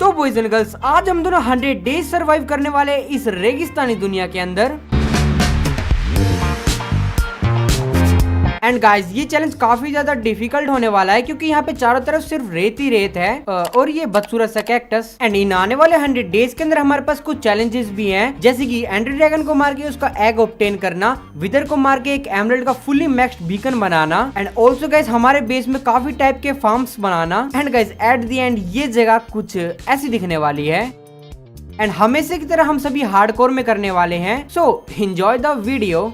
तो boys and girls, आज हम दोनों 100 डेज सरवाइव करने वाले हैं इस रेगिस्तानी दुनिया के अंदर। एंड गाइस, ये चैलेंज काफी ज्यादा डिफिकल्ट होने वाला है क्योंकि यहाँ पे चारों तरफ सिर्फ रेत ही रेत है और ये बदसूरत सा कैक्टस। एंड इन आने वाले 100 डेज के अंदर हमारे पास कुछ चैलेंजेस भी हैं, जैसे कि एंडर ड्रैगन को मार के उसका एग ऑब्टेन करना, विदर को मार के एक एमरल्ड का fully maxed beacon banana, and also guys हमारे बेस में काफी टाइप के farms banana. And guys at the end ये जगह कुछ ऐसी दिखने वाली है एंड हमेशा की तरह हम सभी हार्डकोर में करने वाले हैं। So enjoy the video.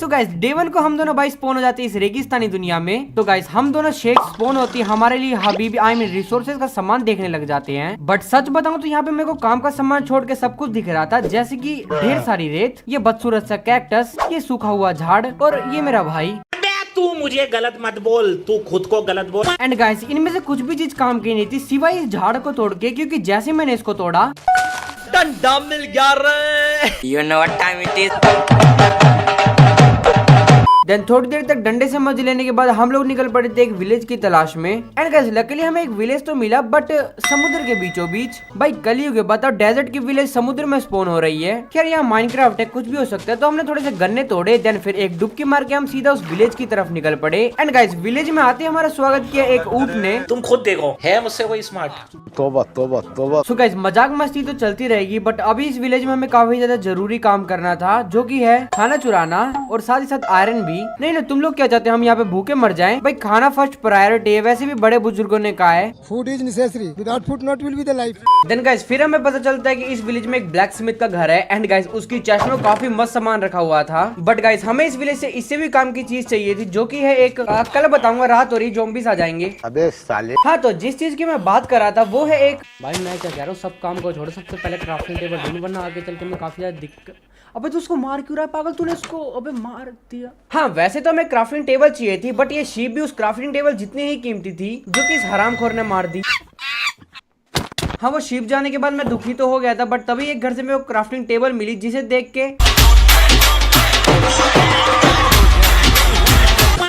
Guys day 1 को हम दोनों भाई स्पॉन हो जाते हैं इस रेगिस्तानी दुनिया में। तो गाइस हम दोनों शेख स्पॉन होती है हमारे लिए हबीबी आई मीन रिसोर्सेज का सामान देखने लग जाते हैं। बट सच बताऊं तो यहाँ पे मेरे को काम का सामान छोड़ के सब कुछ दिख रहा था, जैसे कि ढेर सारी रेत, ये बदसूरत सा कैक्टस, ये सूखा हुआ झाड़ और ये मेरा भाई। तू मुझे गलत मत बोल, तू खुद को गलत बोल। एंड गाइस इनमें से कुछ भी चीज काम की नहीं थी सिवाय इस झाड़ को तोड़ के, क्योंकि जैसे मैंने इसको तोड़ा डंडा मिल गया रे। You know what time it is? Then थोड़ी देर तक डंडे से मजे लेने के बाद हम लोग निकल पड़े थे एक विलेज की तलाश में। एंड गाइस लकीली हमें एक विलेज तो मिला, बट समुद्र के बीचों बीच। भाई कलयुग बताओ, डेजर्ट की विलेज समुद्र में स्पॉन हो रही है। खैर यहाँ माइनक्राफ्ट है, कुछ भी हो सकता है। तो हमने थोड़े से गन्ने तोड़े, देन फिर एक डुबकी मार के हम सीधा उस विलेज की तरफ निकल पड़े। एंड गाइस विलेज में आते हमारा स्वागत किया एक ऊंट ने। तुम खुद देखो, है मुझसे कोई स्मार्ट। तोबा तोबा तोबा। सो गाइस मजाक मस्ती तो चलती रहेगी, बट अभी इस विलेज में हमें काफी ज्यादा जरूरी काम करना था, जो की है खाना चुराना और साथ ही साथ आयरन भी। नहीं तुम लोग क्या चाहते हैं हम यहाँ पे भूखे मर जाएं? भाई खाना फर्स्ट प्रायोरिटी है, वैसे भी बड़े बुजुर्गों ने कहा है food is necessary, without food not will be the life. Then guys फिर हमें पता चलता है कि इस विलेज में एक ब्लैक स्मिथ का घर है। एंड गाइस उसकी चेस्ट में काफी मस्त सामान रखा हुआ था। बट गाइस हमें इस विलेज से इससे भी काम की चीज चाहिए थी, जो की है एक कल बताऊंगा, रात हो रही, ज़ॉम्बीज़ आ जाएंगे। अबे साले। हाँ तो जिस चीज की मैं बात कर रहा था वो है एक, भाई मैं क्या कह रहा हूँ, सब काम को छोड़ो, सबसे पहले क्राफ्टिंग टेबल ढूंढ, वरना आगे चल के मैं काफी ज्यादा दिक्कत। अबे तू उसको मार क्यों रहा है पागल, तूने उसको अबे मार दिया। हाँ वैसे तो हमें क्राफ्टिंग टेबल चाहिए थी, बट ये शीप भी उस क्राफ्टिंग टेबल जितनी ही कीमती थी, जो कि इस हरामखोर ने मार दी। हाँ वो शीप जाने के बाद मैं दुखी तो हो गया था, बट तभी एक घर से मेरे को क्राफ्टिंग टेबल मिली, जिसे देख के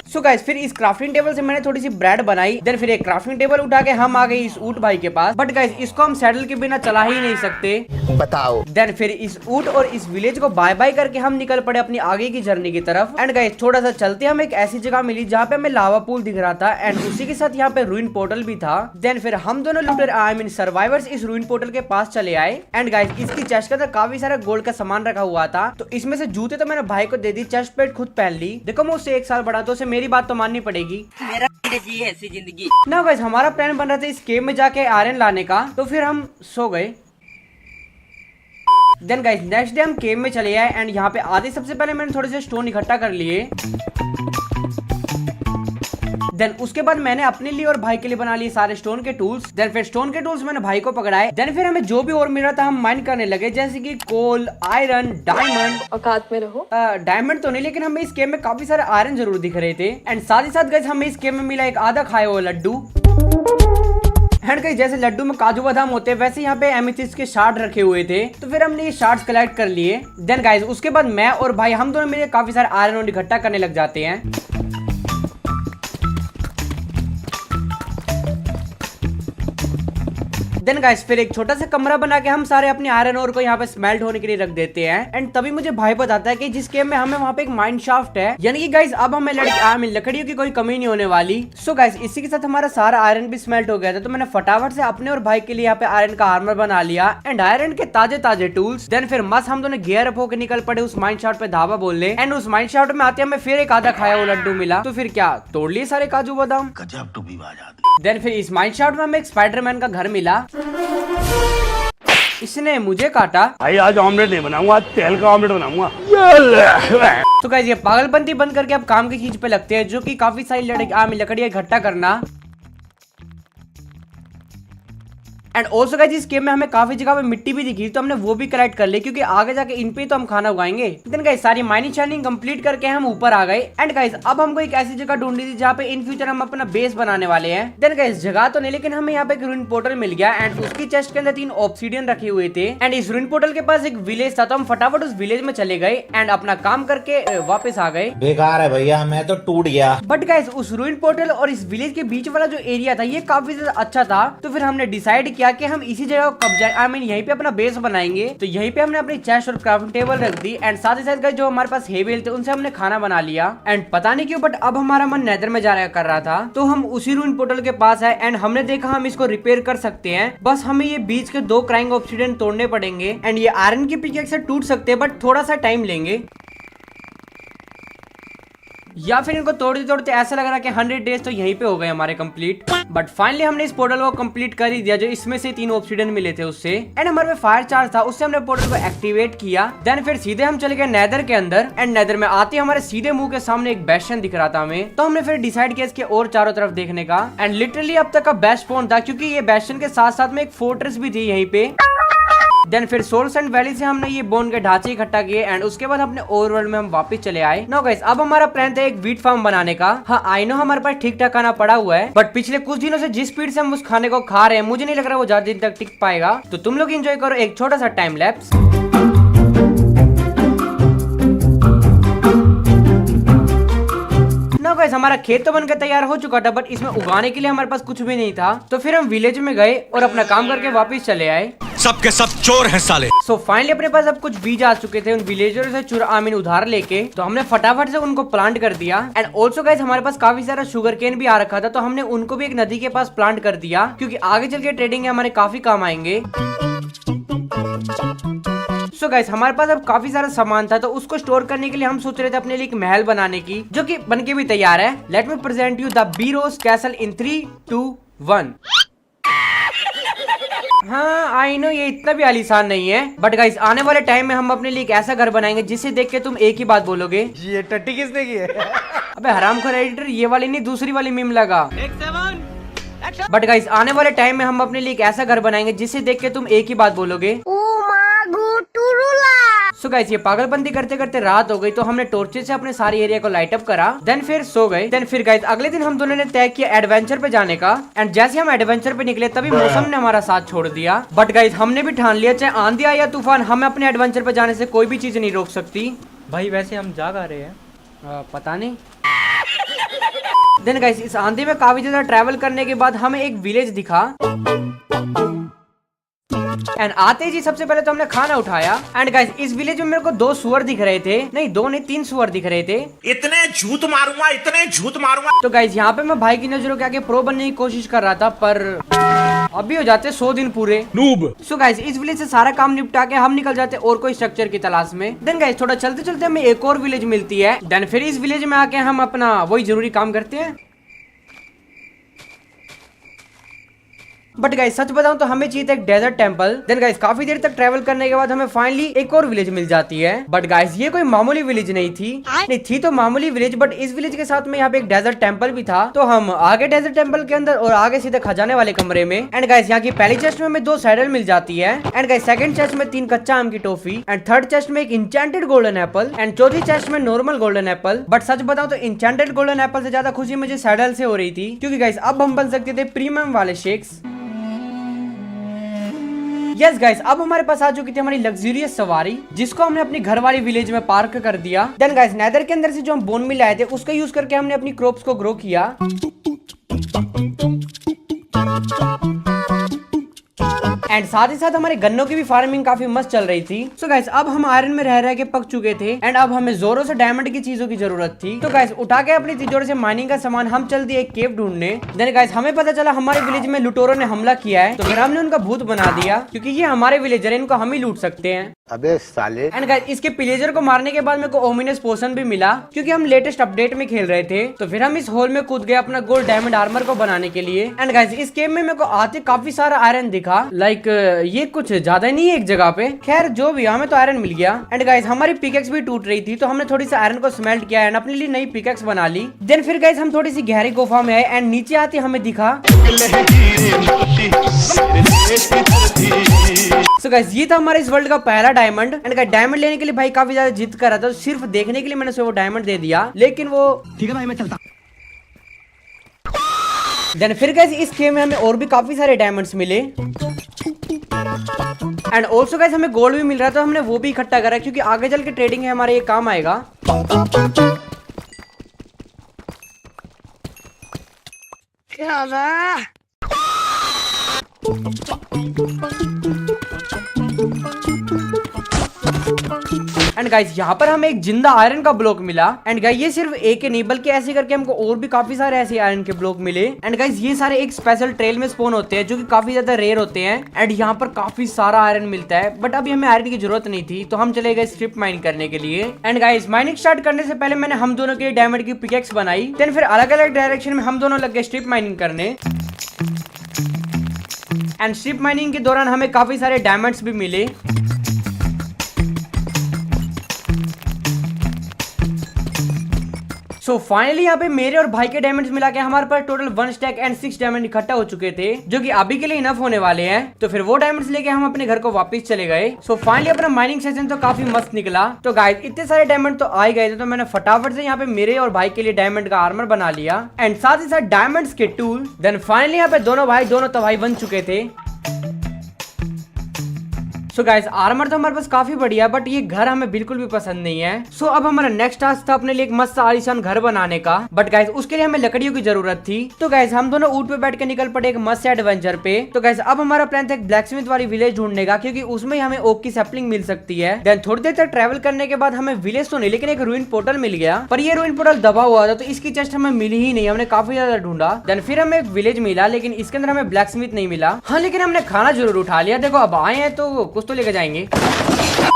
सो गाइस फिर इस क्राफ्टिंग टेबल से मैंने थोड़ी सी ब्रेड बनाई। देन फिर एक क्राफ्टिंग टेबल उठा के हम आ गए इस ऊंट भाई के पास। बट गाइस इसको हम सैडल के बिना चला ही नहीं सकते, बताओ। देन फिर इस ऊंट और इस विलेज को बाय बाय करके हम निकल पड़े अपनी आगे की जर्नी की तरफ। एंड गाइस थोड़ा सा चलते हम एक ऐसी जगह मिली जहाँ पे हमें लावा पूल दिख रहा था, एंड उसी के साथ यहाँ पे रूइन पोर्टल भी था। देन फिर हम दोनों लूटर आई मीन सर्वाइवर्स इस रूइन पोर्टल के पास चले आए। एंड गाइस इसकी चेस्ट के अंदर काफी सारा गोल्ड का सामान रखा हुआ था, तो इसमें से जूते तो मैंने भाई को दे दी, चेस्ट प्लेट खुद पहन ली। देखो मैं उससे 1 साल बड़ा, तो उसे मेरी बात तो माननी पड़ेगी। मेरा जी ऐसी जिंदगी ना गाइस हमारा प्लान बन रहा था इस केव में जाके आयरन लाने का, तो फिर हम सो गए। देन गाइस नेक्स्ट डे हम केव में चले आए, एंड यहाँ पे आधे सबसे पहले मैंने थोड़े से स्टोन इकट्ठा कर लिए। देन उसके बाद मैंने अपने लिए और भाई के लिए बना लिए सारे स्टोन के टूल्स। देन फिर स्टोन के टूल्स मैंने भाई को पकड़ाए। देन फिर हमें जो भी और मिल रहा था हम माइन करने लगे, जैसे कि कोल, आयरन, डायमंड। औकात में रहो। डायमंड तो नहीं, लेकिन हमें इस गेम में काफी सारे आयरन जरूर दिख रहे थे। एंड साथ ही साथ गाइस हमें इस गेम में मिला एक आधा खाया हुआ लड्डू। एंड गाइस जैसे लड्डू में काजू बादाम होते हैं, वैसे यहाँ पे एमेथिस्ट के शार्ड रखे हुए थे, तो फिर हमने ये शार्ड्स कलेक्ट कर लिए। देन गाइस उसके बाद मैं और भाई हम दोनों मिले काफी सारे आयरन इकट्ठा करने लग जाते हैं। देन गाइस फिर एक छोटा सा कमरा बना के हम सारे अपने आयरन ओर को यहाँ पे स्मेल्ट होने के लिए रख देते हैं। एंड तभी मुझे भाई बताता है कि जिस गेम में हमें वहाँ पे एक माइन शाफ्ट है, यानी कि गाइस अब हमें लकड़ियों की कोई कमी नहीं होने वाली। सो गाइस इसी के साथ हमारा सारा आयरन भी स्मेल्ट हो गया था, तो मैंने फटाफट से अपने और भाई के लिए यहाँ पे आयरन का आर्मर बना लिया एंड आयरन के ताजे ताजे टूल्स। देन फिर मस्त हम दोनों गियर अप होकर निकल पड़े उस माइन शाफ्ट पे धावा बोलने। एंड उस माइन शाफ्ट में आते हमें फिर एक आधा खाया हुआ लड्डू मिला, तो फिर क्या तोड़ लिए सारे काजू बादाम। देन फिर इस माइन शाफ्ट में हमें एक स्पाइडरमैन का घर मिला, इसने मुझे काटा। भाई आज ऑमलेट नहीं बनाऊंगा, आज तेल का ऑमलेट बनाऊंगा। तो गाइस ये पागलपंती बंद करके अब काम की चीज पे लगते हैं, जो कि काफी सारी लकड़ियां इकट्ठा करना। एंड ऑल्सो गाइस इस गेम में हमें काफी जगह पे मिट्टी भी दिखी, तो हमने वो भी कलेक्ट कर ली क्योंकि आगे जाके इन पे तो हम खाना उगाएंगे। देन गाइस सारी माइनिंग शाइनिंग कंप्लीट करके हम ऊपर आ गए। एंड गाइस अब हमको एक ऐसी जगह ढूंढी थी जहाँ पे इन फ्यूचर हम अपना बेस बनाने वाले हैं। देन गाइस जगह तो नहीं, लेकिन हमें यहाँ पे एक रूइन पोर्टल मिल गया एंड उसकी चेस्ट के अंदर 3 ऑब्सीडियन रखे हुए थे। एंड इस रूइन पोर्टल के पास एक विलेज था, तो हम फटाफट उस विलेज में चले गए एंड अपना काम करके वापस आ गए। बेकार है भैया, मैं तो टूट गया। बट गाइस उस रूइन पोर्टल और इस विलेज के बीच वाला जो एरिया था ये काफी ज्यादा अच्छा था, तो फिर हमने डिसाइड किया कि हम इसी जगह को कब्जा यहीं पे अपना बेस बनाएंगे। तो यहीं पे हमने अपनी चेस्ट और क्राफ्टिंग टेबल रख दी एंड साथ ही साथ गाइस जो हमारे पास हेवेल थे उनसे हमने खाना बना लिया। एंड पता नहीं क्यों बट अब हमारा मन नेदर में जाने कर रहा था, तो हम उसी रूइन पोर्टल के पास है एंड हमने देखा हम इसको रिपेयर कर सकते हैं। बस हमें ये बीच के 2 क्राइंग ऑब्सीडियन तोड़ने पड़ेंगे एंड ये आयरन की पिकेक्स से टूट सकते हैं बट थोड़ा सा टाइम लेंगे, या फिर इनको तोड़ते तोड़ते ऐसा लग रहा कि 100 डेज तो यहीं पे हो गए हमारे कंप्लीट। बट फाइनली हमने इस पोर्टल को कंप्लीट कर ही दिया, जो इसमें से 3 ऑब्सीडियन मिले थे उससे। एंड हमारे पे फायर चार्ज था, उससे हमने पोर्टल को एक्टिवेट किया। देन फिर सीधे हम चले गए नेदर के अंदर एंड नेदर में आते हमारे सीधे मुंह के सामने एक बेस्टन दिख रहा था हमें, तो हमने फिर डिसाइड किया इसके और चारों तरफ देखने का। एंड लिटरली अब तक का बेस्ट स्पॉन था क्योंकि ये बेस्टन के साथ साथ में एक फोर्ट्रेस भी थी यहीं पे। देन फिर सोल सैंड वैली से हमने ये बोन के ढांचे इकट्ठा किए एंड उसके बाद अपने ओवरवर्ल्ड में हम वापस चले आए। नो गाइस अब हमारा प्लान था एक वीट फार्म बनाने का। हाँ आई नो हमारे पास ठीक ठाक खाना पड़ा हुआ है, बट पिछले कुछ दिनों से जिस स्पीड से हम उस खाने को खा रहे हैं मुझे नहीं लग रहा वो ज्यादा दिन तक टिक पाएगा। तो तुम लोग एंजॉय करो एक छोटा सा टाइम लैप्स। गाइस हमारा खेत तो बनकर तैयार हो चुका था, बट इसमें उगाने के लिए हमारे पास कुछ भी नहीं था, तो फिर हम विलेज में गए और अपना काम करके वापस चले आए। सबके सब चोर हैं साले। सो फाइनली अपने पास अब कुछ बीज आ चुके थे उन विलेजर्स से उधार लेके, तो हमने फटाफट से उनको प्लांट कर दिया। एंड ऑल्सो गाइस हमारे पास काफी सारा शुगर केन भी आ रखा था, तो हमने उनको भी एक नदी के पास प्लांट कर दिया क्योंकि आगे चल के ट्रेडिंग में हमारे काफी काम आएंगे। सो गाइस हमारे पास अब काफी सारा सामान था, तो उसको स्टोर करने के लिए हम सोच रहे थे अपने लिए एक महल बनाने की, जो कि बनके भी तैयार है। Let me present you the Biros castle in 3, 2, 1। हाँ आई नो ये इतना भी आलीशान नहीं है, बट गाइस आने वाले टाइम में हम अपने लिए एक ऐसा घर बनाएंगे जिसे देख के तुम एक ही बात बोलोगे, ये टट्टी किसने की है? अबे हरामखोर एडिटर, ये वाली नहीं दूसरी वाली मीम लगा। बट गाइस आने वाले टाइम में हम अपने लिए एक ऐसा घर बनाएंगे जिसे देख के तुम एक ही बात बोलोगे। सो गाइस ये पागलपंती करते करते रात हो गई, तो हमने टॉर्चेस से अपने सारे एरिया को लाइट अप करा। देन फिर सो गए। देन फिर गाइस अगले दिन हम दोनों ने तय किया एडवेंचर पे जाने का। एंड जैसे हम एडवेंचर पे निकले तभी मौसम ने हमारा साथ छोड़ दिया। बट गाइस हमने भी ठान लिया चाहे आंधी आए या तूफान, हमें अपने एडवेंचर पे जाने से कोई भी चीज नहीं रोक सकती। भाई वैसे हम जा रहे हैं पता नहीं। देन गाइस इस आंधी में काफी ज्यादा ट्रैवल करने के बाद हमें एक विलेज दिखा एंड आते जी सबसे पहले तो हमने खाना उठाया। एंड गाइस इस विलेज में मेरे को 2 सुअर दिख रहे थे, नहीं 2 नहीं 3 सुअर दिख रहे थे। इतने झूठ मारूंगा, इतने झूठ मारूंगा। तो गाइस यहाँ पे मैं भाई की नजरों के आगे प्रो बनने की कोशिश कर रहा था, पर अभी हो जाते 100 दिन पूरे नूब। सो गाइस इस विलेज से सारा काम निपटा के हम निकल जाते और कोई स्ट्रक्चर की तलाश में। देन गाइस थोड़ा चलते चलते हमें एक और विलेज मिलती है। देन फिर इस विलेज में आके हम अपना वही जरूरी काम करते हैं। बट गाइस सच बताऊं तो हमें चाहिए था एक डेजर्ट टेंपल। देन गाइस काफी देर तक ट्रैवल करने के बाद हमें फाइनली एक और विलेज मिल जाती है। बट गाइस ये कोई मामूली विलेज नहीं थी, नहीं थी तो मामूली विलेज, बट इस विलेज के साथ में यहाँ पे एक डेजर्ट टेंपल भी था। तो हम आगे डेजर्ट टेंपल के अंदर और आगे सीधे खजाने वाले कमरे में। एंड गाइस यहाँ की पहली चेस्ट में हमें 2 सैडल मिल जाती है। एंड गाइस सेकंड चेस्ट में 3 कच्चा आम की टॉफी। एंड थर्ड चेस्ट में एक इंचेंटेड गोल्डन एप्पल। एंड चौथी चेस्ट में नॉर्मल गोल्डन एप्पल। बट सच बताऊं तो इंचेंटेड गोल्डन एप्पल से ज्यादा खुशी मुझे सैडल से हो रही थी, क्योंकि गाइस अब हम बन सकते थे प्रीमियम वाले शेक्स। यस गाइस अब हमारे पास आ चुकी थी हमारी लग्जरियस सवारी, जिसको हमने अपनी घर वाली विलेज में पार्क कर दिया। देन गाइस नेदर के अंदर से जो हम बोन मिल आए थे उसका यूज करके हमने अपनी क्रॉप्स को ग्रो किया। एंड साथ ही साथ हमारे गन्नों की भी फार्मिंग काफी मस्त चल रही थी। सो गाइस अब हम आयरन में रह के पक चुके थे एंड अब हमें जोरों से डायमंड की चीजों की जरूरत थी। तो गाइस उठा के अपनी तिजोरी से माइनिंग का सामान हम चल दिए एक केव ढूंढने। देन गाइस हमें पता चला हमारे विलेज में लुटेरों ने हमला किया है, तो फिर हमने उनका भूत बना दिया, क्योंकि ये हमारे विलेजर है, इनको हम ही लूट सकते हैं। अबे साले। एंड गाइस इसके पिलेजर को मारने के बाद मेरे को ओमिनस पोशन भी मिला, क्योंकि हम लेटेस्ट अपडेट में खेल रहे थे। तो फिर हम इस होल में कूद गए अपना गोल्ड डायमंड आर्मर को बनाने के लिए। एंड गाइस इस गेम में मेरे को आते काफी सारा आयरन दिखा, लाइक लाइक ये कुछ ज्यादा नहीं है एक जगह पे। खैर जो भी, हमें तो आयरन मिल गया। एंड गाइस हमारी पिकेक्स भी टूट रही थी, तो हमने थोड़ी सी आयरन को स्मेल्ट किया एंड अपने लिए नई पिकेक्स बना ली। देन फिर गाइस हम थोड़ी सी गहरी गुफा में आए एंड नीचे आते हमें दिखा। सो गाइस ये था हमारे इस वर्ल्ड का पहला डायमंड। एंड गाइस डायमंड लेने के लिए भाई काफी ज्यादा जिद कर रहा था, तो सिर्फ देखने के लिए मैंने उसे वो डायमंड दे दिया, लेकिन वो ठीक है भाई मैं चलता। देन फिर गाइस इस गेम में हमें और भी काफी सारे डायमंड्स मिले एंड ऑल्सो गाइस हमें गोल्ड भी मिल रहा था, तो हमने वो भी इकट्ठा करा क्योंकि आगे चल के ट्रेडिंग है हमारे ये काम आएगा। एंड गाइस यहाँ पर हमें एक जिंदा आयरन का ब्लॉक मिला। एंड गाइस ये सिर्फ एक ही नहीं बल्कि ऐसे करके हमको और भी काफी सारे ऐसे आयरन के ब्लॉक मिले। एंड गाइस ये सारे एक स्पेशल ट्रेल में स्पॉन होते हैं जो कि काफी ज्यादा रेयर होते हैं। एंड यहाँ पर काफी सारा आयरन मिलता है, बट अभी हमें आयरन की जरूरत नहीं थी, तो हम चले गए स्ट्रिप माइन करने के लिए। एंड गाइस माइनिंग स्टार्ट करने से पहले मैंने हम दोनों के लिए डायमंड की पिकेक्स बनाई। देन फिर अलग अलग डायरेक्शन में हम दोनों लग गए स्ट्रिप माइनिंग करने। एंड स्ट्रिप माइनिंग के दौरान हमें काफी सारे डायमंड्स भी मिले। सो फाइनली यहाँ पे मेरे और भाई के डायमंड्स मिला के हमारे पास टोटल 1 स्टैक एंड 6 डायमंड इकट्ठा हो चुके थे, जो कि अभी के लिए इनफ होने वाले हैं। तो फिर वो डायमंड्स लेके हम अपने घर को वापस चले गए। सो फाइनली अपना माइनिंग सेशन तो काफी मस्त निकला। तो गाइस इतने सारे डायमंड तो आ ही गए थे, तो मैंने फटाफट से यहाँ पे मेरे और भाई के लिए डायमंड का आर्मर बना लिया एंड साथ ही साथ डायमंड्स के टूल। देन फाइनली यहाँ पे दोनों भाई दोनों तबाही बन चुके थे। सो गाइस आर्मर तो हमारे पास काफी बढ़िया है, बट ये घर हमें बिल्कुल भी पसंद नहीं है। सो अब हमारा नेक्स्ट टास्क था अपने लिए एक मस्त आलीशान घर बनाने का, बट गाइस उसके लिए हमें लकड़ियों की जरूरत थी। तो गाइस हम दोनों ऊंट पे बैठ के निकल पड़े एक मस्त एडवेंचर पे। तो गाइस अब हमारा प्लान था एक ब्लैकस्मिथ वाली विलेज ढूंढने का, क्योंकि उसमें ही हमें ओक की सैपलिंग मिल सकती है। देन थोड़ी देर तक ट्रेवल करने के बाद हमें विलेज तो नहीं लेकिन एक रूइन पोर्टल मिल गया, पर ये रूइन पोर्टल दबा हुआ था, तो इसकी चेस्ट हमें मिली ही नहीं। हमने काफी ज्यादा ढूंढा। देन फिर हमें एक विलेज मिला, लेकिन इसके अंदर हमें ब्लैकस्मिथ नहीं मिला। हाँ लेकिन हमने खाना जरूर उठा लिया। देखो अब आए हैं तो कुछ तो लेकर जाएंगे।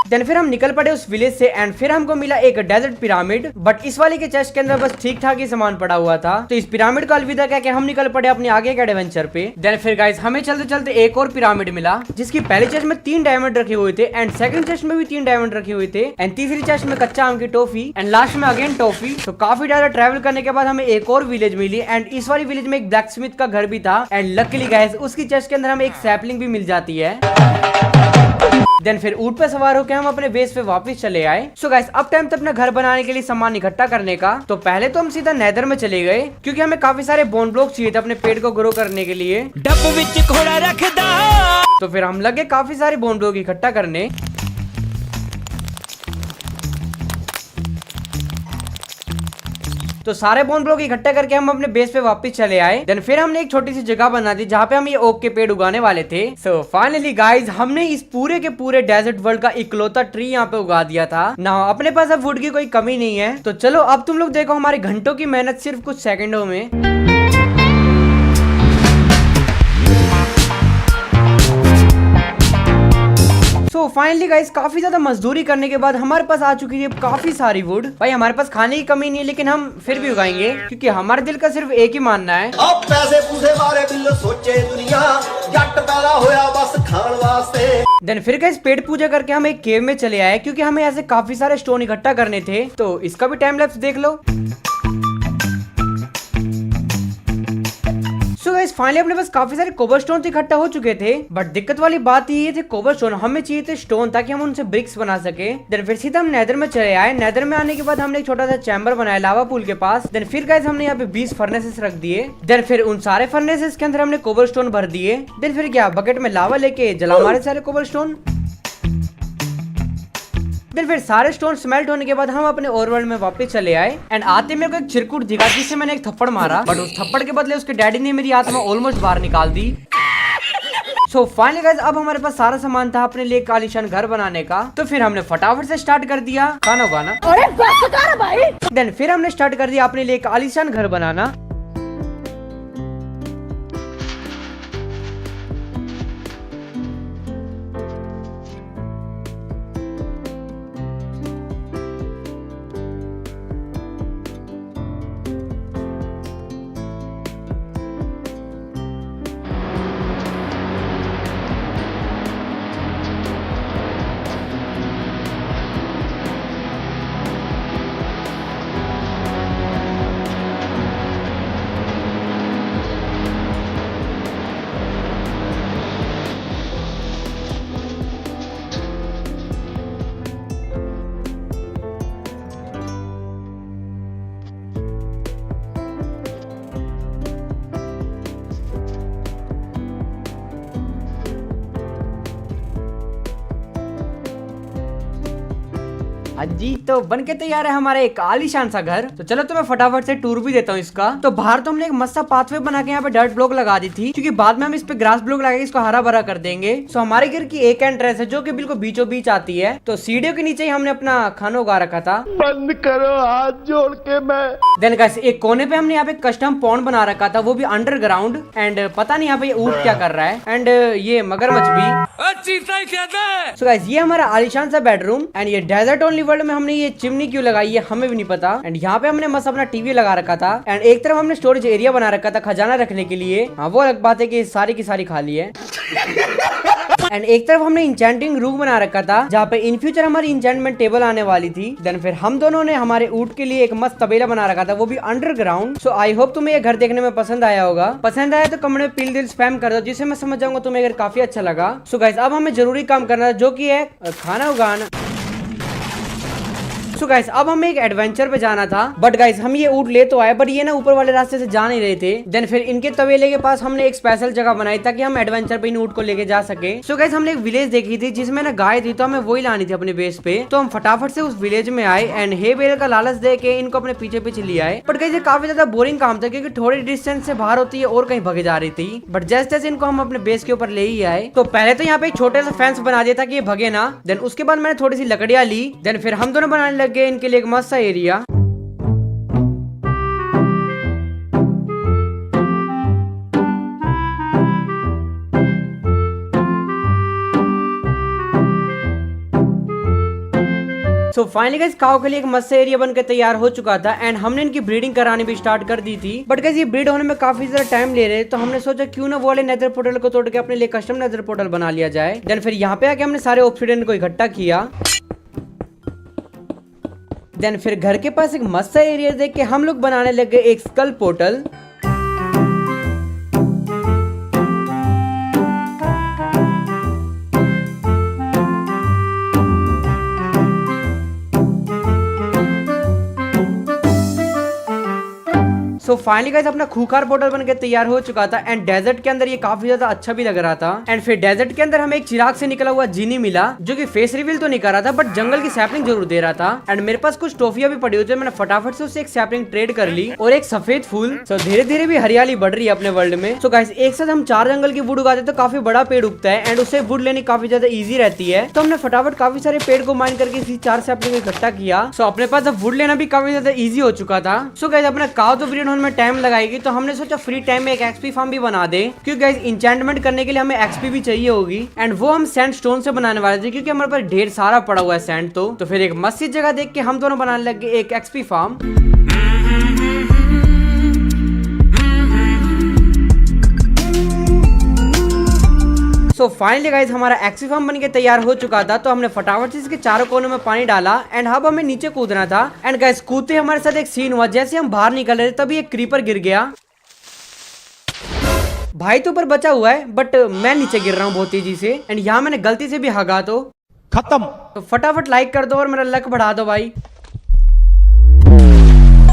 देन फिर हम निकल पड़े उस विलेज से एंड फिर हमको मिला एक डेजर्ट पिरामिड, बट इस वाले के चेस्ट के अंदर बस ठीक ठाक ही सामान पड़ा हुआ था। तो इस पिरामिड को अलविदा कह के हम निकल पड़े अपने आगे के एडवेंचर पे। देन फिर गाइस हमें चलते चलते एक और पिरामिड मिला, जिसकी पहली चेस्ट में 3 डायमंड रखे हुए थे एंड सेकंड चेस्ट में भी 3 डायमंड रखे हुए थे एंड तीसरी चेस्ट में कच्चा आम की टॉफी एंड लास्ट में अगेन टॉफी। तो काफी ज्यादा ट्रैवल करने के बाद हमें एक और विलेज मिली एंड इस वाली विलेज में एक ब्लैकस्मिथ का घर भी था एंड लकीली गाइस उसकी चेस्ट के अंदर हमें एक सैपलिंग भी मिल जाती है। देन फिर ऊंट पे सवार होकर हम अपने बेस पे वापस चले आए। सो गाइस अब टाइम था अपना घर बनाने के लिए सामान इकट्ठा करने का। तो पहले तो हम सीधा नेदर में चले गए, क्योंकि हमें काफी सारे बोन ब्लॉक चाहिए थे अपने पेड़ को ग्रो करने के लिए। डब्बू विच घोड़ा रखदा। तो फिर हम लगे काफी सारे बोन ब्लॉक इकट्ठा करने। तो सारे बोन ब्लॉक इकट्ठा करके हम अपने बेस पे वापस चले आए। देन फिर हमने एक छोटी सी जगह बना दी जहाँ पे हम ये ओक के पेड़ उगाने वाले थे। सो फाइनली गाइज हमने इस पूरे के पूरे डेजर्ट वर्ल्ड का इकलौता ट्री यहाँ पे उगा दिया था ना। अपने पास अब वुड की कोई कमी नहीं है। तो चलो अब तुम लोग देखो हमारे घंटों की मेहनत सिर्फ कुछ सेकंडों में। सो फाइनली गाइस काफी ज्यादा मजदूरी करने के बाद हमारे पास आ चुकी है काफी सारी वुड। भाई हमारे पास खाने की कमी नहीं है, लेकिन हम फिर भी उगाएंगे क्योंकि हमारे दिल का सिर्फ एक ही मानना है। अब पैसे पूसे बारे बिल्लो सोचे दुनिया जट पैदा होया बस खान वास्ते। देन फिर गाइस पेट पूजा करके हम एक केव में चले आए, क्योंकि हमें ऐसे काफी सारे स्टोन इकट्ठा करने थे। तो इसका भी टाइम लैप्स देख लो। सो गाइस फाइनली अपने पास काफी सारे कोबलस्टोन इकट्ठा हो चुके थे, बट दिक्कत वाली बात ये थे कोबलस्टोन हमें चाहिए थे स्टोन, ताकि हम उनसे ब्रिक्स बना सके। देन फिर सीधा हम नेदर में चले आए। नेदर में आने के बाद हमने एक छोटा सा चैम्बर बनाया लावा पूल के पास। देन फिर गाइस हमने यहाँ पे 20 फर्नेसेस रख दिए। देन फिर उन सारे फर्नेसेस के अंदर हमने कोबलस्टोन भर दिए। देन फिर क्या बकेट में लावा लेके जला मारे सारे कोबलस्टोन। देन फिर सारे स्टोन स्मेल्ट होने के बाद हम अपने ओवरवर्ल्ड में वापस चले आए। एंड आते मेरे को एक चिरकुट दिखा जिससे मैंने एक थप्पड़ मारा, बट उस थप्पड़ के बदले उसके डैडी ने मेरी आत्मा ऑलमोस्ट बाहर निकाल दी। सो फाइनली गाइस अब हमारे पास सारा सामान था अपने लिए आलीशान घर बनाने का। तो फिर हमने फटाफट से स्टार्ट कर दिया खाना उगाना। देन फिर हमने स्टार्ट कर दिया अपने लिए आलीशान घर बनाना। अजी तो बन के तैयार है हमारा एक आलीशान सा घर। तो चलो तो मैं फटाफट से टूर भी देता हूँ इसका। तो बाहर तो हमने एक मस्त सा पाथवे बना के यहाँ पे डर्ट ब्लॉक लगा दी थी, क्योंकि बाद में हम इस पे ग्रास ब्लॉक लगा के इसको हरा भरा कर देंगे। सो हमारे घर की एक एंट्रेंस है जो कि बिल्कुल बीचों बीच आती है। तो सीढ़ियों के नीचे ही हमने अपना खाना उगा रखा था। बंद करो हाथ जोड़ के मैं। देन गाइस एक कोने पे हमने यहाँ पे कस्टम पॉन्ड बना रखा था, वो भी अंडरग्राउंड। एंड पता नहीं यहाँ पे ये ऊँट क्या कर रहा है। एंड ये मगरमच्छ भी। सो गाइस ये हमारा आलीशान सा बेडरूम। एंड ये डेजर्ट ओनली वर्ल्ड में हमने ये चिमनी क्यों लगाई है हमें भी नहीं पता। एंड यहाँ पे हमने मस्त अपना टीवी लगा रखा था। एंड एक तरफ हमने स्टोरेज एरिया बना रखा था खजाना रखने के लिए। हाँ वो अलग बात है कि सारी की सारी खाली है। एंड एक तरफ हमने इंचेंटिंग रूम बना रखा था जहाँ पे इन फ्यूचर हमारी इंचेंटमेंट टेबल आने वाली थी। देन फिर हम दोनों ने हमारे ऊँट के लिए एक मस्त तबेला बना रखा था, वो भी अंडरग्राउंड। सो आई होप तुम्हें ये घर देखने में पसंद आया होगा। पसंद आया तो कमेंट में पिल दिल स्पैम कर दो, जिससे मैं समझ जाऊंगा तुम्हें अगर काफी अच्छा लगा। सो गाइस अब हमें जरूरी काम करना है जो कि है खाना उगाना। सो गाइस अब हमें एक एडवेंचर पे जाना था, बट गाइस हम ये ऊँट ले तो आए बट ये ना ऊपर वाले रास्ते से जा नहीं रहे थे। देन फिर इनके तबेले के पास हमने एक स्पेशल जगह बनाई ताकि हम एडवेंचर पे इन ऊँट को लेके जा सके। सो गाइस हमने एक विलेज देखी थी जिसमें ना गाय थी, तो हमें वही लानी थी अपने बेस पे। तो हम फटाफट से उस विलेज में आए एंड हे बेल का लालच दे के इनको अपने पीछे पीछे ले आए। बट गाइस ये काफी ज्यादा बोरिंग काम था क्योंकि थोड़ी डिस्टेंस से बाहर होती है और कहीं भगे जा रही थी। बट जैसे जैसे इनको हम अपने बेस के ऊपर ले ही आए तो पहले तो यहाँ पे एक छोटे सा फेंस बना दिया था कि ये भगे ना। देन उसके बाद मैंने थोड़ी सी लकड़ियां ली। देन फिर हम दोनों बनाने लग गए इनके लिए एक मस्त सा एरिया। सो फाइनली गाइस काऊ के लिए एक मस्त एरिया बनकर तैयार हो चुका था। एंड हमने इनकी ब्रीडिंग करानी भी स्टार्ट कर दी थी। बट गाइस ये ब्रीड होने में काफी ज्यादा टाइम ले रहे, तो हमने सोचा क्यों ना वो वाले नेदर पोर्टल को तोड़ के अपने लिए कस्टम नेदर पोर्टल बना लिया जाए। देन फिर यहाँ पे आके हमने सारे ऑब्सिडियन को इकट्ठा किया। देन फिर घर के पास एक मस्त सा एरिया देख के हम लोग बनाने लगे एक skull portal. So finally guys अपना खूंखार पोर्टल बनकर तैयार हो चुका था। एंड डेजर्ट के अंदर ये काफी ज्यादा अच्छा भी लग रहा था। एंड फिर डेजर्ट के अंदर हमें एक चिराग से निकला हुआ जीनी मिला जो कि फेस रिवील तो नहीं कर रहा था बट जंगल की सैपलिंग जरूर दे रहा था। एंड मेरे पास कुछ टॉफियां भी पड़ी हुई थी, मैंने फटाफट से उससे एक सैपलिंग ट्रेड कर ली और एक सफेद फूल। सो धीरे धीरे भी हरियाली बढ़ रही है अपने वर्ल्ड में। सो गाइस एक साथ हम 4 जंगल की वुड उगाते तो काफी बड़ा पेड़ उगता है एंड उससे वुड लेनी काफी ज्यादा ईजी रहती है। तो हमने फटाफट काफी सारे पेड़ को माइन करके इसी 4 सैपलिंग को इकट्ठा किया। सो अपने पास अब वुड लेना भी काफी ज्यादा ईजी हो चुका था। सो गाइस अपना काव तो ब्रीड होने में टाइम लगाएगी, तो हमने सोचा फ्री टाइम में एक एक्सपी फार्म भी बना दे, क्योंकि गाइस इंचेंटमेंट करने के लिए हमें एक्सपी भी चाहिए होगी। एंड वो हम सैंड स्टोन से बनाने वाले थे क्योंकि हमारे पास ढेर सारा पड़ा हुआ है सैंड। तो फिर एक मस्त जगह देख के हम दोनों बनाने लग गए एक XP farm. So finally guys हमारा एक्सपी फार्म बनके तैयार हो चुका था। तो हमने फटाफट से इसके चारों कोनों में पानी डाला एंड अब हमें नीचे कूदना था। एंड गाइस कूदते हमारे साथ एक सीन हुआ, जैसे हम बाहर निकल रहे थे तभी एक क्रीपर गिर गया। भाई तो ऊपर बचा हुआ है बट मैं नीचे गिर रहा हूँ बहुत तेजी से। एंड यहाँ मैंने गलती से भी हगा तो खत्म। तो फटाफट लाइक कर दो और मेरा लक बढ़ा दो भाई।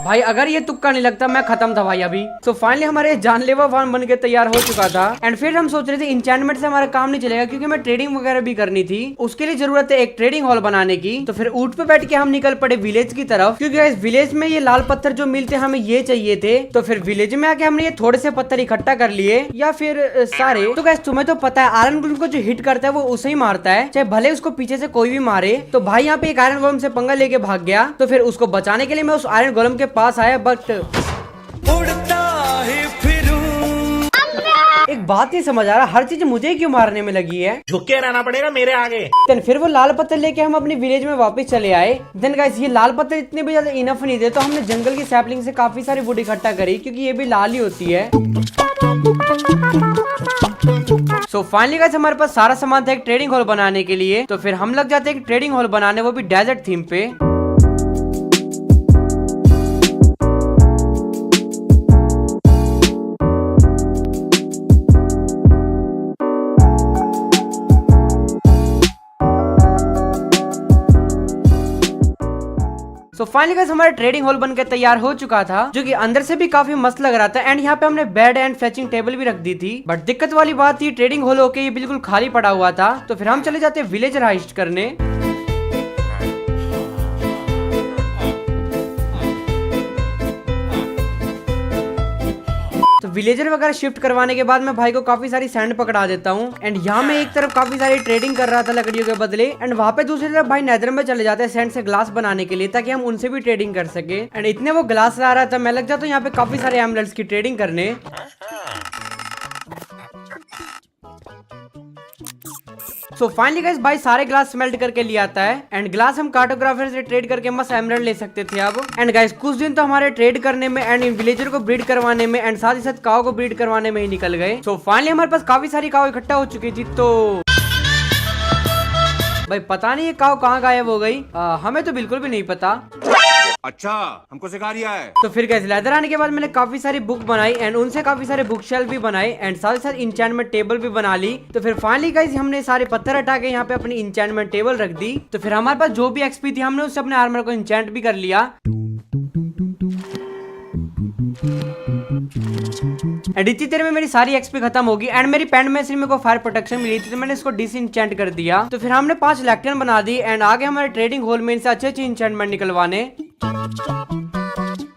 भाई अगर ये तुक्का नहीं लगता मैं खत्म था भाई अभी। सो फाइनली हमारे जानलेवा फार्म बन के तैयार हो चुका था। एंड फिर हम सोच रहे थे इंचेंटमेंट से हमारा काम नहीं चलेगा क्योंकि हमें ट्रेडिंग वगैरह भी करनी थी, उसके लिए जरूरत है एक ट्रेडिंग हॉल बनाने की। तो फिर ऊंट पे बैठ के हम निकल पड़े विलेज की तरफ, क्योंकि इस विलेज में ये लाल पत्थर जो मिलते हमें ये चाहिए थे। तो फिर विलेज में आके हमने ये थोड़े से पत्थर इकट्ठा कर लिए या फिर सारे। तो गाइस तुम्हें तो पता है आयरन गोलेम को जो हिट करता है वो उसे ही मारता है, चाहे भले उसको पीछे से कोई भी मारे। तो भाई यहाँ पे एक आयरन गोलेम से पंगा लेके भाग गया। तो फिर उसको बचाने के लिए मैं उस आयरन गोलेम के पास आया, बट उड़ता ही फिरूं। एक बात नहीं समझ आ रहा, हर चीज मुझे ही क्यों मारने में लगी है। झुक के रहना पड़ेगा मेरे आगे। देन फिर वो लाल पत्थर लेके हम अपने विलेज में वापस चले आए। देन गाइस ये लाल पत्थर इतने भी ज्यादा इनफ नहीं थे, तो हमने जंगल की सैपलिंग से काफी सारी वुड इकट्ठा करी क्योंकि ये भी लाल ही होती है। सो फाइनली गाइस हमारे पास सारा सामान था एक ट्रेडिंग हॉल बनाने के लिए। तो फिर हम लग जाते हैं एक ट्रेडिंग हॉल बनाने, वो भी डेजर्ट थीम पे। तो फाइनली गाइस हमारा ट्रेडिंग हॉल बनकर तैयार हो चुका था, जो कि अंदर से भी काफी मस्त लग रहा था। एंड यहाँ पे हमने बेड एंड फेचिंग टेबल भी रख दी थी। बट दिक्कत वाली बात थी ट्रेडिंग हॉल होके ये बिल्कुल खाली पड़ा हुआ था। तो फिर हम चले जाते विलेज राइस्ट करने। विलेजर वगैरह शिफ्ट करवाने के बाद मैं भाई को काफी सारी सैंड पकड़ा देता हूँ। एंड यहाँ मैं एक तरफ काफी सारी ट्रेडिंग कर रहा था लकड़ियों के बदले, एंड वहाँ पे दूसरी तरफ भाई नेदर में चले जाते हैं सैंड से ग्लास बनाने के लिए, ताकि हम उनसे भी ट्रेडिंग कर सके। एंड इतने वो ग्लास ला रहा था, मैं लग जाता हूँ यहाँ पे काफी सारे एमरल्ड्स की ट्रेडिंग करने। सो फाइनली गाइस भाई सारे ग्लास स्मेल्ट करके ले आता है, एंड ग्लास हम कार्टोग्राफर से ट्रेड करके मस्त एमरल्ड ले सकते थे अब। एंड गाइस कुछ दिन तो हमारे ट्रेड करने में एंड विलेजर को ब्रीड करवाने में एंड साथ ही साथ काव को ब्रीड करवाने में ही निकल गए। सो फाइनली हमारे पास काफी सारी काव इकट्ठा हो चुकी थी। तो भाई पता नहीं ये काव कहाँ गायब हो गई, हमें तो बिल्कुल भी नहीं पता। अच्छा, हमको सिखा रिया है। तो फिर कैसे लेदर आने के बाद मैंने काफी सारी बुक बनाई एंड उनसे काफी सारे बुक शेल्फ भी बनाए एंड साथ ही साथ इंचेंटमेंट टेबल भी बना ली। तो फिर फाइनली गाइस हमने सारे पत्थर हटा के यहाँ पे अपनी इंचेंटमेंट टेबल रख दी। तो फिर हमारे पास जो भी एक्सपी थी हमने उससे अपने आर्मर को इंचेंट भी कर लिया। एंड इतनी देर में मेरी सारी एक्सपी खत्म होगी एंड मेरी पेंट में सिर्फ मेरे को फायर प्रोटेक्शन मिली थी, तो मैंने इसको डिसइंचेंट कर दिया। तो फिर हमने 5 लैक्टन बना दी एंड आगे हमारे ट्रेडिंग होल में इनसे अच्छे अच्छे इंचेंटमेंट निकलवाने।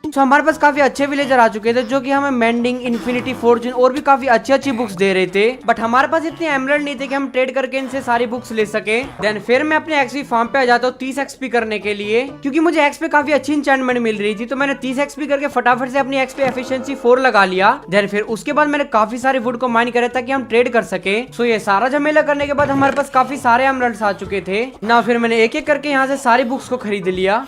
तो हमारे पास काफी अच्छे विलेजर आ चुके थे जो कि हमें मेंडिंग, इन्फिनिटी, फॉर्चून और भी काफी अच्छी बुक्स दे रहे थे, बट हमारे पास इतने एमरल्ड नहीं थे कि हम ट्रेड करके इनसे सारी बुक्स ले सके। देन फिर मैं अपने एक्सपी फार्म पे आ जाता हूँ 30 एक्सपी करने के लिए, क्योंकि मुझे एक्सपी काफी अच्छी इंचेंटमेंट मिल रही थी। तो मैंने 30 एक्सपी करके फटाफट से अपनी एक्सपी एफिशिएंसी 4 लगा लिया। देन फिर उसके बाद मैंने काफी सारे वुड को माइन करे ताकि हम ट्रेड कर सके। सो ये सारा झमेला करने के बाद हमारे पास काफी सारे एमरल्ड्स आ चुके थे ना। फिर मैंने एक एक करके यहाँ से सारी बुक्स को खरीद लिया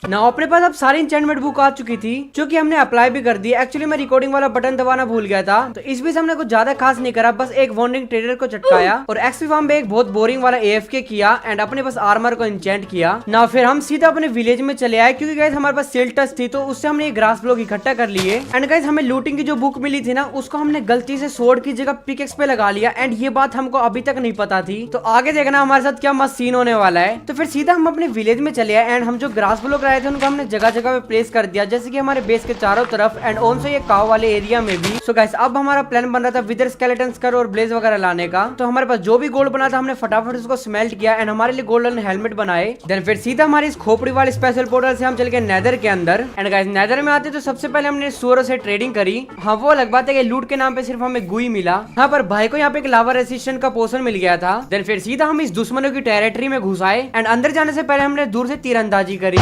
ना। अपने पास अब सारी इंचेंटमेंट बुक आ चुकी थी जो कि हमने अप्लाई भी कर दी। एक्चुअली मैं रिकॉर्डिंग वाला बटन दबाना भूल गया था, तो इस बीच हमने कुछ ज्यादा खास नहीं करा, बस एक वांडरिंग ट्रेडर को चटकाया और एक्सपी फार्म पे एक बहुत बोरिंग वाला AFK किया एंड अपने पास आर्मर को इंचेंट किया ना। फिर हम सीधा अपने विलेज में चले आए, क्योंकि गाइस हमारे पास सेल टच थी, तो उससे हमने ग्रास ब्लॉक इकट्ठा कर लिए। एंड गाइस हमें लूटिंग की जो बुक मिली थी ना, उसको हमने गलती से स्वॉर्ड की जगह पिकेक्स पे लगा लिया एंड ये बात हमको अभी तक नहीं पता थी। तो आगे देखना हमारे साथ क्या मस्त सीन होने वाला है। तो फिर सीधा हम अपने विलेज में चले आए एंड हम जो ग्रास ब्लॉक लाए थे उनको हमने जगह जगह पे प्लेस कर दिया, जैसे कि हमारे बेस के चारों तरफ एंड ऑन से ये काव वाले एरिया में भी। सो गाइस अब हमारा प्लान बन रहा था विदर स्केलेटन स्कर और ब्लेज वगैरह लाने का। तो हमारे पास जो भी गोल्ड बना था हमने फटाफट उसको स्मेल्ट किया एंड हमारे लिए गोल्डन हेलमेट बनाए। देन फिर सीधा हमारी इस खोपड़ी वाले स्पेशल पोर्टल से हम चल गए नेदर के अंदर। एंड गाइस नेदर में आते तो सबसे पहले हमने सुअरों से ट्रेडिंग करी। हाँ वो अलग बात है कि लूट के नाम पे सिर्फ हमें गुई मिला, हाँ पर भाई को यहाँ पे एक लावा रेसिस्टेंट का पोशन मिल गया था। देन फिर सीधा हम इस दुश्मनों की टेरिटरी में घुस आए एंड अंदर जाने से पहले हमने दूर से तीरंदाजी करी।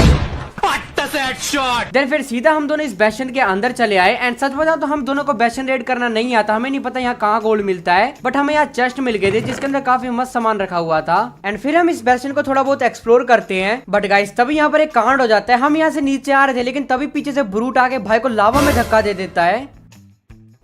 देन फिर सीधा हम दोनों इस बेशन के अंदर चले आए एंड सच बताओ तो हम दोनों को बेशन रेड करना नहीं आता, हमें नहीं पता यहाँ कहाँ गोल्ड मिलता है, बट हमें यहाँ चेस्ट मिल गए थे जिसके अंदर काफी मस्त सामान रखा हुआ था। एंड फिर हम इस बेशन को थोड़ा बहुत एक्सप्लोर करते हैं, बट गाइस तभी यहाँ पर एक कांड हो जाता है। हम यहाँ से नीचे आ रहे थे लेकिन तभी पीछे से ब्रूट आके भाई को लावा में धक्का दे देता है,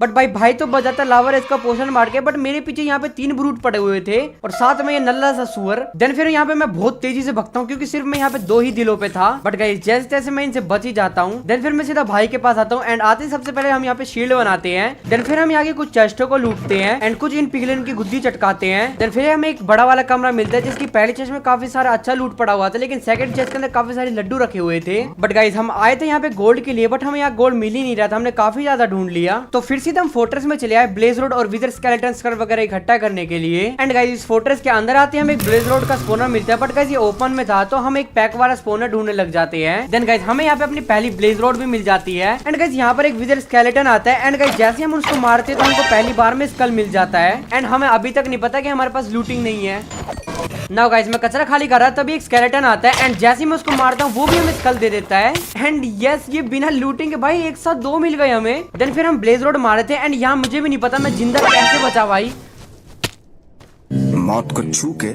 बट भाई तो बजाता लावर इसका पोषण मार के, बट मेरे पीछे यहाँ पे 3 ब्रूट पड़े हुए थे और साथ में ये नल्ला सा सुअर। देन फिर यहाँ पे मैं बहुत तेजी से भगता हूँ क्योंकि सिर्फ मैं यहाँ पे 2 ही दिलों पे था, बट गाइस जैसे तैसे मैं इनसे बच ही जाता हूँ। देन फिर मैं सीधा भाई के पास आता हूँ एंड आते ही सबसे पहले हम यहाँ पे शील्ड बनाते हैं। देन फिर हम यहाँ के कुछ चेस्टों को लूटते हैं एंड कुछ इन पिगलिन की गुद्दी चटकाते हैं। देन फिर हमें एक बड़ा वाला कमरा मिलता है जिसकी पहली चेस्ट में काफी सारा अच्छा लूट पड़ा हुआ था, लेकिन सेकंड चेस्ट के अंदर काफी सारे लड्डू रखे हुए थे। बट गाइस हम आए थे यहाँ पे गोल्ड के लिए, बट हमें यहाँ गोल्ड मिल ही नहीं रहा था, हमने काफी ज्यादा ढूंढ लिया। तो फिर सीधा हम फोर्ट्रेस में चले आए ब्लेज रोड और विदर स्केलेटन स्कर वगैरह इकट्ठा करने के लिए। एंड गाइस इस फोर्ट्रेस के अंदर आते हैं हमें एक ब्लेज रोड का स्पोनर मिलता है, बट गाइस ये ओपन में था तो हम एक पैक वाला स्पोनर ढूंढने लग जाते हैं। देन गाइस हमें यहाँ पे अपनी पहली ब्लेज रोड भी मिल जाती है एंड गाइस यहाँ पर एक विदर स्केलेटन आता है एंड गाइस जैसे हम उसको मारते हैं तो हमको पहली बार में स्कल मिल जाता है एंड हमें अभी तक नहीं पता कि हमारे पास लूटिंग नहीं है। नाउ गाइस मैं कचरा खाली कर रहा तभी एक स्केलेटन आता है एंड जैसे मैं उसको मारता हूँ वो भी हमें स्कल दे देता है एंड यस ये बिना लूटिंग के भाई एक साथ 2 मिल गए हमें। देन फिर हम ब्लेज रोड मारे थे एंड यहाँ मुझे भी नहीं पता मैं जिंदा कैसे बचा भाई। मौत को छू के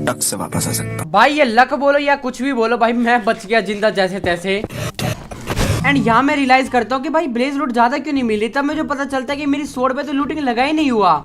टक से वापस आ सकता भाई ये लक बोलो या कुछ भी बोलो भाई मैं बच गया जिंदा जैसे तैसे। एंड यहाँ मैं रियलाइज करता हूँ कि भाई ब्लेज रोड ज्यादा क्यों नहीं मिली, तब मुझे पता चलता है कि मेरी स्वॉर्ड पे तो लूटिंग लगा ही नहीं हुआ।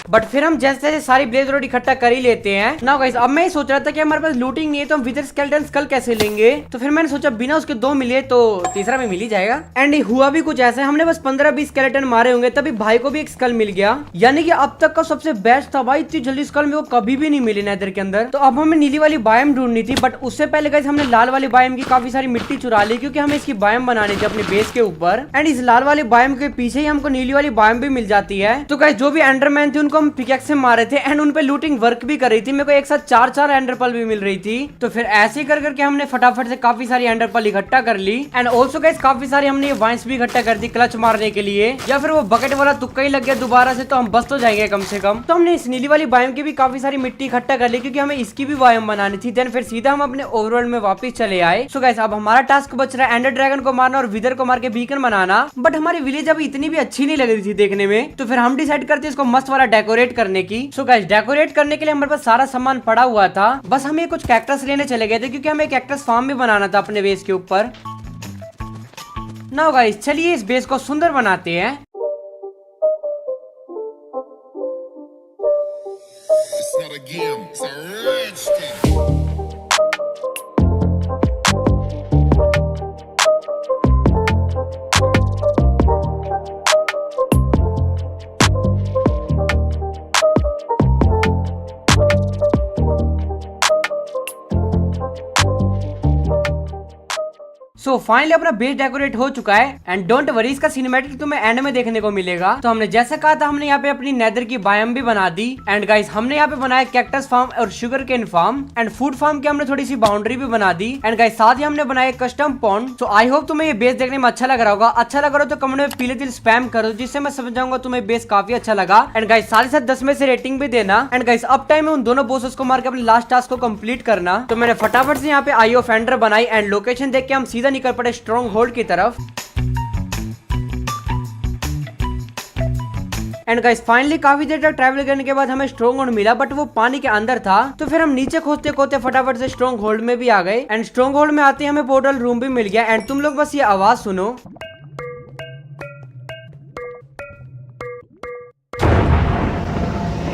बट फिर हम जैसे जैसे सारी ब्लेज रोड इकट्ठा कर ही लेते हैं। नाउ गाइस अब मैं सोच रहा था कि हमारे पास लूटिंग नहीं है तो हम विदर स्केलेटन स्कल कैसे लेंगे, तो फिर मैंने सोचा बिना उसके 2 मिले तो तीसरा भी मिल ही जाएगा। एंड हुआ भी कुछ ऐसा, हमने बस 15-20 स्केलेटन मारे होंगे तभी भाई को भी एक स्कल मिल गया, यानी कि अब तक का सबसे बेस्ट था भाई। इतनी जल्दी स्कल मेरे को कभी भी नहीं मिली नेदर के अंदर। तो अब हमें नीली वाली बायम ढूंढनी थी, बट उससे पहले गाइस हमने लाल वाली बायम की काफी सारी मिट्टी चुरा ली क्योंकि हमें इसकी बायम बनानी थी अपने बेस के ऊपर। एंड इस लाल वाली बायम के पीछे ही हमको नीली वाली बायम भी मिल जाती है। तो गाइस जो भी एंडरमैन थे उनको हम पिकैक्स से मारे थे एंड उन पे लूटिंग वर्क भी कर रही थी। मेरे को एक साथ 4 एंडर पर्ल भी मिल रही थी। तो फिर ऐसे कर करके हमने फटाफट से काफी सारी एंडर पर्ल इकट्ठा कर ली एंड ऑल्सो गाइस काफी सारी हमने वाइन्स भी इकट्ठा कर दी क्लच मारने के लिए, या फिर वो बकेट वाला तुक्का ही लग गया दोबारा से तो हम बच तो जाएंगे कम से कम। तो हमने इस नीली वाली बायोम की भी काफी सारी मिट्टी इकट्ठा कर ली क्योंकि हमें इसकी भी बायोम बनानी थी। देन फिर सीधा हम अपने ओवरवर्ल्ड में वापस चले आए। सो गाइस अब हमारा टास्क बच रहा है एंडर ड्रैगन को मारना और विदर को मार के बीकन बनाना। बट हमारी विलेज अभी इतनी भी अच्छी नहीं लग रही थी देखने में, तो फिर हम डिसाइड करते इसको मस्त वाला डेकोरेट करने की। सो गाइस डेकोरेट करने के लिए हमारे पास सारा सामान पड़ा हुआ था, बस हम ये कुछ कैक्टस लेने चले गए थे क्योंकि हमें कैक्टस फार्म भी बनाना था अपने बेस के ऊपर। नाउ गाइस चलिए इस बेस को सुंदर बनाते हैं। सो फाइनली अपना बेस डेकोरेट हो चुका है एंड डोंट वरी इसका सिनेमैटिक तुम्हें एंड में देखने को मिलेगा। तो हमने जैसा कहा था हमने यहाँ पे अपनी नेदर की बायोम भी बना दी एंड गाइस हमने यहाँ पे बनाया कैक्टस फार्म और sugarcane farm and food farm की हमने थोड़ी सी बाउंड्री भी बना दी एंड गाइस साथ ही हमने बनाया कस्टम पॉन्ड। तो आई होप तुम्हें ये बेस देखने में अच्छा लग रहा होगा। अच्छा लग रहा हो तो कमेंट में पीले दिल स्पैम करो जिससे मैं समझ जाऊंगा तुम्हें बेस काफी अच्छा लगा। एंड गाइस साथ ही साथ 10 में से रेटिंग भी देना। एंड गाइस अब टाइम है उन दोनों बॉसेस को मार के अपने लास्ट टास्क को कंप्लीट करना। तो मैंने फटाफट से यहाँ पे आई ऑफ एंडर बनाई एंड लोकेशन देख के हम सीधा निकल पड़े स्ट्रॉन्ग होल्ड की तरफ। एंड गाइस फाइनली काफी देर तक ट्रैवल करने के बाद हमें स्ट्रॉन्ग होल्ड मिला, बट वो पानी के अंदर था। तो फिर हम नीचे खोदते खोदते फटाफट से स्ट्रॉन्ग होल्ड में भी आ गए एंड स्ट्रॉन्ग होल्ड में आते हमें पोर्टल रूम भी मिल गया एंड तुम लोग बस ये आवाज सुनो।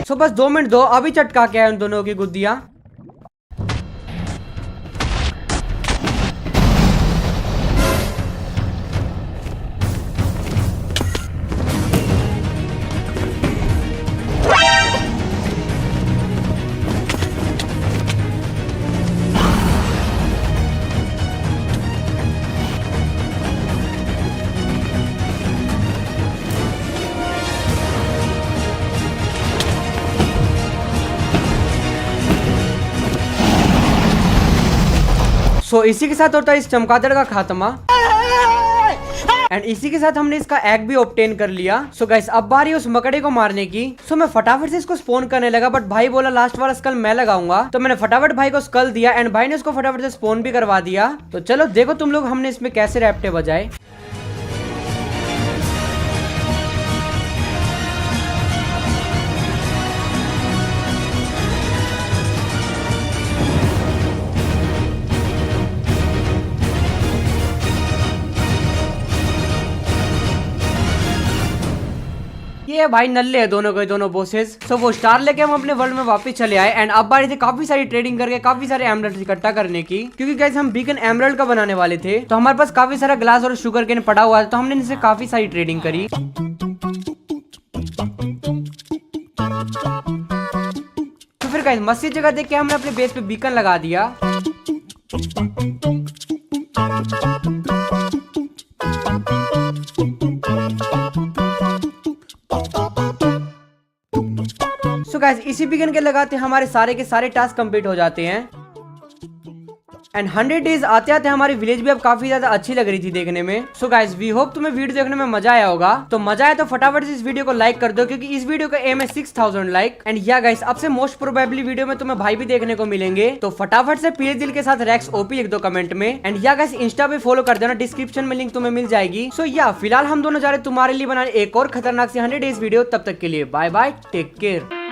सो बस 2 मिनट दो, अभी चटका के आए उन दोनों की गुद्दियां। सो इसी के साथ होता है इस चमगादड़ का खात्मा एंड इसी के साथ हमने इसका एग भी ऑब्टेन कर लिया। सो गाइस अब बारी उस मकड़े को मारने की। सो मैं फटाफट से इसको स्पॉन करने लगा, बट भाई बोला लास्ट वाला स्कल मैं लगाऊंगा। तो मैंने फटाफट भाई को स्कल दिया एंड भाई ने उसको फटाफट से स्पॉन भी करवा दिया। तो चलो देखो तुम लोग हमने इसमें कैसे रैप्टे बजाए। ये भाई नल्ले है दोनों के दोनों बॉसेस। सो वो स्टार लेके हम अपने वर्ल्ड में वापस चले आए एंड अब बारी थी काफी सारी ट्रेडिंग करके काफी सारे एमरल्ड इकट्ठा करने की, क्योंकि गाइस हम बीकन एमरल्ड का बनाने वाले थे। तो हमारे पास काफी सारा ग्लास और शुगर केन पड़ा हुआ था, तो हमने इनसे काफी सारी ट्रेडिंग करी। तो फिर गाइस मस्ती जगह देख के हमने अपने बेस पे बीकन लगा दिया। सो गाइस इसी बिगिन के लगाते हमारे सारे के सारे टास्क कंप्लीट हो जाते हैं एंड 100 डेज आते आते हमारी विलेज भी अब काफी ज्यादा अच्छी लग रही थी देखने में। सो गाइस वी होप तुम्हें वीडियो देखने में मजा आया होगा। तो मजा आया तो फटाफट से इस वीडियो को लाइक कर दो क्योंकि इस वीडियो का एम है 6000 लाइक। एंड या गाइस अब से मोस्ट प्रोबेबली वीडियो में तुम्हें भाई भी देखने को मिलेंगे, तो फटाफट से पीले दिल के साथ रेक्स ओपी लिख दो कमेंट में। एंड या गाइस इंस्टा पे फॉलो कर देना, डिस्क्रिप्शन में लिंक तुम्हें मिल जाएगी। सो या फिलहाल हम दोनों जा रहे तुम्हारे लिए बनाने एक और खतरनाक सी 100 डेज वीडियो। तब तक के लिए बाय बाय, टेक केयर।